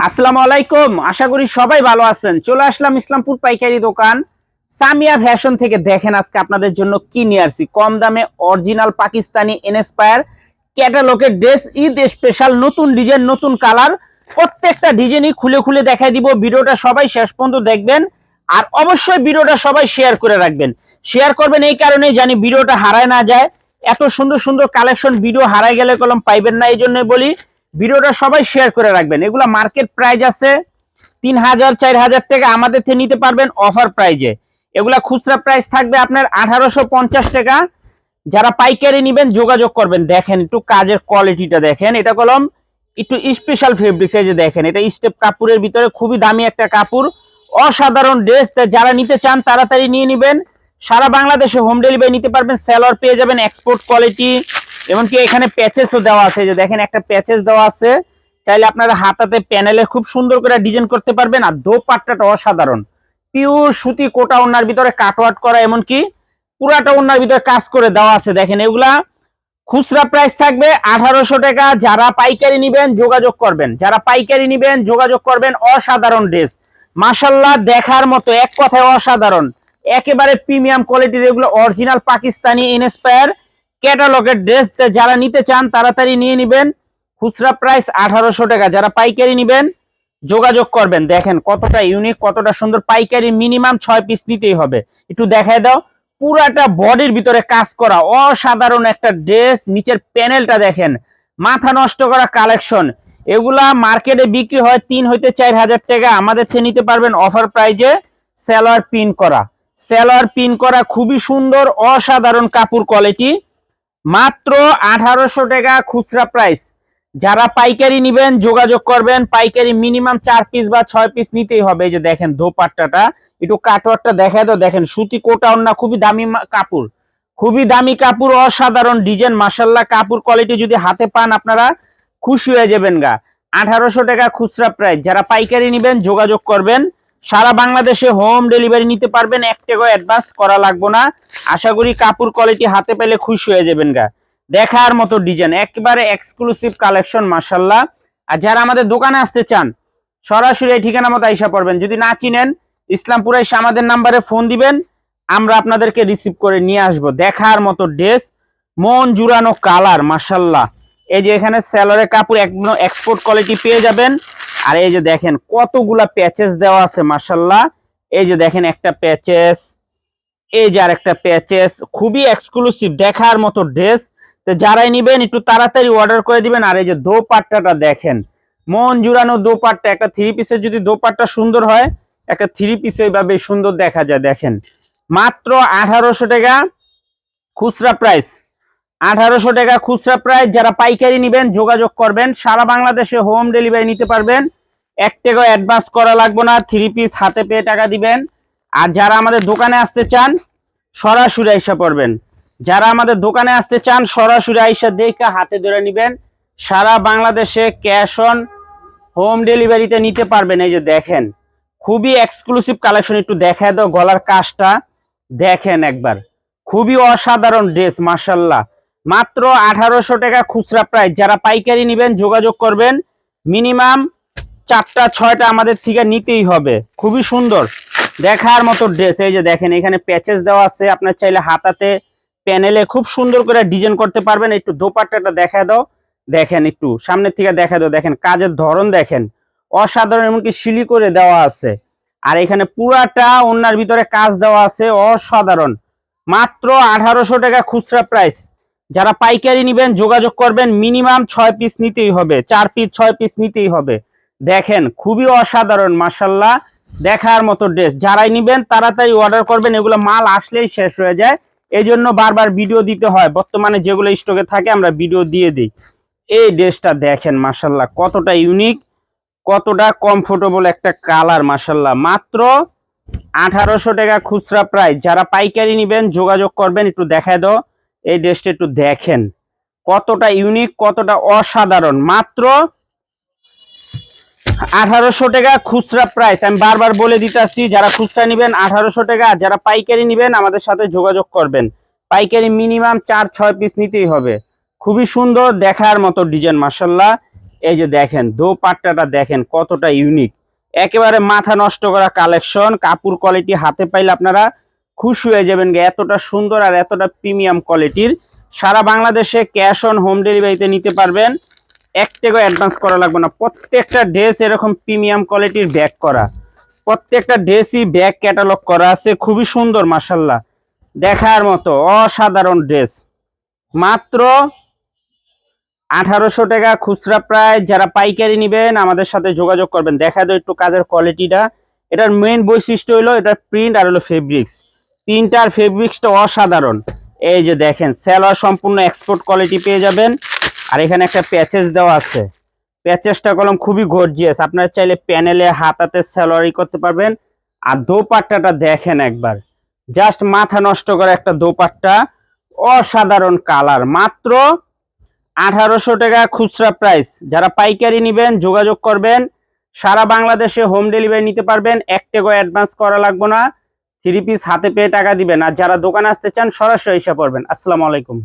আসসালামু আলাইকুম। আশা করি সবাই ভালো আছেন। চলে আসলাম ইসলামপুর পাইকারি দোকান সামিয়া ফ্যাশন থেকে। দেখেন আজকে আপনাদের জন্য কি নিয়ে আসছি। কম দামে অরিজিনাল পাকিস্তানি ইন্সপায়ার ক্যাটালগের ড্রেস, ঈদ স্পেশাল, নতুন ডিজাইন, নতুন কালার, প্রত্যেকটা ডিজাইনই খুলে খুলে দেখাই দিব। ভিডিওটা সবাই শেষ পর্যন্ত দেখবেন আর অবশ্যই ভিডিওটা সবাই শেয়ার করে রাখবেন। শেয়ার করবেন এই কারণেই জানি ভিডিওটা হারায় না যায়। এত সুন্দর সুন্দর কালেকশন ভিডিও হারায় গেলে কলম পাইবেন না, এই জন্যই বলি ভিডিওটা সবাই শেয়ার করে রাখবেন। এগুলা মার্কেট প্রাইস আছে 3000 4000 টাকা, আমাদের থেকে নিতে পারবেন অফার প্রাইজে। এগুলা খুচরা প্রাইস থাকবে আপনার 1850 টাকা। যারা পাইকারি নেবেন যোগাযোগ করবেন। দেখেন একটু কাজের কোয়ালিটিটা দেখেন, এটা কলম একটু স্পেশাল ফেব্রিক্স। এই যে দেখেন, এটা স্টেপ কাপড়ের ভিতরে খুবই দামি একটা কাপড়, অসাধারণ ড্রেস। যারা নিতে চান তাড়াতাড়ি নিয়ে নেবেন। সারা বাংলাদেশে হোম ডেলিভারি নিতে পারবেন। সেলর পেয়ে যাবেন এক্সপোর্ট কোয়ালিটি। এমনকি এখানে প্যাচেসও দেওয়া আছে, যে দেখেন একটা প্যাচেস দেওয়া আছে। চাইলে আপনারা হাতাতে প্যানেলে খুব সুন্দর করে ডিজাইন করতে পারবেন। আর দোপাট্টাটা অসাধারণ, পিওর সুতি কোটা ওনার ভিতরে কাটওয়ার্ক করা, এমনকি পুরাটা ওনার ভিতরে কাজ করে দেওয়া আছে। দেখেন এগুলা খুচরা প্রাইস থাকবে 1800 টাকা। যারা পাইকারি নিবেন যোগাযোগ করবেন, যারা পাইকারি নিবেন যোগাযোগ করবেন। অসাধারণ ড্রেস মাশাআল্লাহ, দেখার মতো, এক কথায় অসাধারণ, একেবারে প্রিমিয়াম কোয়ালিটির। এগুলো অরিজিনাল পাকিস্তানি ইন্সপায়ার ক্যাটালগের ড্রেস। যারা নিতে চান তাড়াতাড়ি নিয়ে নেবেন। খুচরা প্রাইস 1800 টাকা। যারা পাইকারি নেবেন যোগাযোগ করবেন। দেখেন কতটা ইউনিক, কতটা সুন্দর। পাইকারি মিনিমাম 6 পিস নিতেই হবে। একটু দেখায় দাও, পুরাটা বডির ভিতরে কাজ করা অসাধারণ একটা ড্রেস। নিচের প্যানেলটা দেখেন, মাথা নষ্ট করা কালেকশন। এগুলা মার্কেটে বিক্রি হয় 3 হইতে 4000 টাকা, আমাদের থেকে নিতে পারবেন অফার প্রাইজে। সালোয়ার পিন করা, সালোয়ার পিন করা, খুবই সুন্দর অসাধারণ কাপড় কোয়ালিটি। মাত্র 1800 টাকা খুচরা প্রাইস। যারা পাইকারি নিবেন যোগাযোগ করবেন। পাইকারি মিনিমাম 4 পিস বা 6 পিস নিতেই হবে। এই যে দেখেন দোপাট্টাটা, একটু কাটওয়ার্কটা দেখায় তো। দেখেন সুতি কোটা ওন্না, খুবই দামি কাপড়, খুবই দামি কাপড়, অসাধারণ ডিজাইন মাশাআল্লাহ। কাপড় কোয়ালিটি যদি হাতে পান আপনারা খুশি হয়ে যাবেন গা। 1800 টাকা খুচরা প্রাইস। যারা পাইকারি নিবেন যোগাযোগ করবেন। সারা বাংলাদেশে হোম ডেলিভারি নিতে পারবেন, 1 টাকা অ্যাডভান্স করা লাগবে না। আশা করি কাপড় কোয়ালিটি হাতে পেলে খুশি হয়ে যাবেন গা। দেখার মতো ডিজাইন, একেবারে এক্সক্লুসিভ কালেকশন মাশাআল্লাহ। আর যারা আমাদের দোকানে আসতে চান সরাসরি এই ঠিকানা মতো আইসা পড়বেন। যদি না চিনেন ইসলামপুরে এসে আমাদের নাম্বারে ফোন দিবেন, আমরা আপনাদেরকে রিসিভ করে নিয়ে আসব। দেখার মতো ড্রেস, মন জুড়ানো কালার মাশাআল্লাহ। এই যে এখানে সেলরের কাপড় একদম এক্সপোর্ট কোয়ালিটি পেয়ে যাবেন। আর এই যে দেখেন কতগুলা প্যাচেস দেওয়া আছে মাশাআল্লাহ। এই যে দেখেন একটা প্যাচেস, এই যে আরেকটা প্যাচেস, খুবই এক্সক্লুসিভ দেখার মতো ড্রেস। তো যারাই নিবেন একটু তাড়াতাড়ি অর্ডার করে দিবেন। আর এই যে দোপাট্টাটা দেখেন, মন জুড়ানো দোপাট্টা। একটা 3 পিসের যদি দোপাট্টা সুন্দর হয়, একটা 3 পিস এইভাবে সুন্দর দেখা যায়। দেখেন মাত্র 1800 টাকা খুচরা প্রাইস। 1800 টাকা খুচরা প্রাইস। যারা পাইকারি নিবেন যোগাযোগ করবেন। সারা বাংলাদেশে হোম ডেলিভারি নিতে পারবেন, 1 টাকা অ্যাডভান্স করা লাগবে না। 3 পিস হাতে পেয়ে টাকা দিবেন। আর যারা আমাদের দোকানে আসতে চান সরাসরি আইসা পড়বেন। যারা আমাদের দোকানে আসতে চান সরাসরি আইসা দেখে হাতে ধরে নেবেন। সারা বাংলাদেশে ক্যাশ অন হোম ডেলিভারিতে নিতে পারবেন। এই যে দেখেন খুবই এক্সক্লুসিভ কালেকশন। একটু দেখায় দাও গলার কাজটা দেখেন একবার, খুবই অসাধারণ ড্রেস মাশাআল্লাহ। মাত্র 1800 টাকা খুচরা প্রাইস। যারা পাইকারি নেবেন যোগাযোগ করবেন। মিনিমাম 4টা 6টা আমাদের থেকে নিতেই হবে। খুবই সুন্দর দেখার মতো ড্রেস। এই যে দেখেন এখানে প্যাচেস দেওয়া আছে, আপনার চাইলে হাতাতে প্যানেলে খুব সুন্দর করে ডিজাইন করতে পারবেন। একটু দোপাট্টাটা দেখায় দাও, দেখেন একটু সামনের থেকে দেখা দাও। দেখেন কাজের ধরন দেখেন অসাধারণ, এমনকি শিলি করে দেওয়া আছে। আর এখানে পুরাটা ওনার ভিতরে কাজ দেওয়া আছে অসাধারণ। মাত্র 1800 টাকা খুচরা প্রাইস। যারা পাইকারি নেবেন যোগাযোগ করবেন। মিনিমাম 6 পিস নিতেই হবে, 4 পিস 6 পিস নিতেই হবে। দেখেন খুবই অসাধারণ মাশাআল্লাহ, দেখার মতো ড্রেস। যারাই নেবেন তাড়াতাড়ি অর্ডার করবেন। এগুলো মাল আসলেই শেষ হয়ে যায়, এই জন্য বারবার ভিডিও দিতে হয়। বর্তমানে যেগুলো স্টকে থাকে আমরা ভিডিও দিয়ে দিই। এই ড্রেসটা দেখেন মাশাআল্লাহ, কতটা ইউনিক, কতটা কমফোর্টেবল একটা কালার মাশাআল্লাহ। মাত্র 1800 টাকা খুচরা প্রাইস। যারা পাইকারি নেবেন যোগাযোগ করবেন। একটু দেখায় দাও এই ড্রেসটা, একটু দেখেন কতটা ইউনিক, কতটা অসাধারণ। মাত্র 1800 টাকা খুচরা প্রাইস। আমি বারবার বলে দিতেছি, যারা খুচরা নেবেন 1800 টাকা। যারা পাইকারি নেবেন আমাদের সাথে যোগাযোগ করবেন। পাইকারি মিনিমাম 4-6 পিস নিতেই হবে। খুবই সুন্দর দেখার মতো ডিজাইন মাশাআল্লাহ। এই যে দেখেন দোপাট্টাটা দেখেন কতটা ইউনিক, একেবারে মাথা নষ্ট করা কালেকশন। কাপড় কোয়ালিটি হাতে পাইলে আপনারা খুশি হয়ে যাবেন, এতটা সুন্দর আর এতটা প্রিমিয়াম কোয়ালিটির। সারা বাংলাদেশে ক্যাশ অন হোম ডেলিভারিতে নিতে পারবেন, এক টাকাও অ্যাডভান্স করা লাগবে না। প্রত্যেকটা ড্রেস এরকম প্রিমিয়াম কোয়ালিটির ব্যাগ করা, প্রত্যেকটা ড্রেসই ব্যাগ ক্যাটালগ করা আছে, খুবই সুন্দর মাশাল্লাহ, দেখার মতো অসাধারণ ড্রেস। মাত্র 1800 টাকা খুচরা প্রাইস। যারা পাইকারি নেবেন আমাদের সাথে যোগাযোগ করবেন। দেখা দাও একটু কাজের কোয়ালিটিটা। এটার মেইন বৈশিষ্ট্য হলো এটার প্রিন্ট আর হলো ফেব্রিক্স। প্রিন্ট আর ফেব্রিক্সটা অসাধারণ। এই যে দেখেন সেলোয়ার সম্পূর্ণ এক্সপোর্ট কোয়ালিটি পেয়ে যাবেন। আর এখানে একটা প্যাচেস দেওয়া আছে, প্যাচেসটা কলম খুবই গর্জিয়াস। আপনারা চাইলে প্যানেলে হাতাতে সেলোয়ারি করতে পারবেন। আর দোপাট্টাটা দেখেন একবার, জাস্ট মাথা নষ্ট করা একটা দোপাট্টা, অসাধারণ কালার। মাত্র 1800 টাকা খুচরা প্রাইস। যারা পাইকারি নেবেন যোগাযোগ করবেন। সারা বাংলাদেশে হোম ডেলিভারি নিতে পারবেন, এক টাকাও অ্যাডভান্স করা লাগবে না। 3 পিস হাতে পেয়ে টাকা দিবেন। আর যারা দোকানে আসতে চান সরাসরি এসে পড়বেন। আসসালামু আলাইকুম।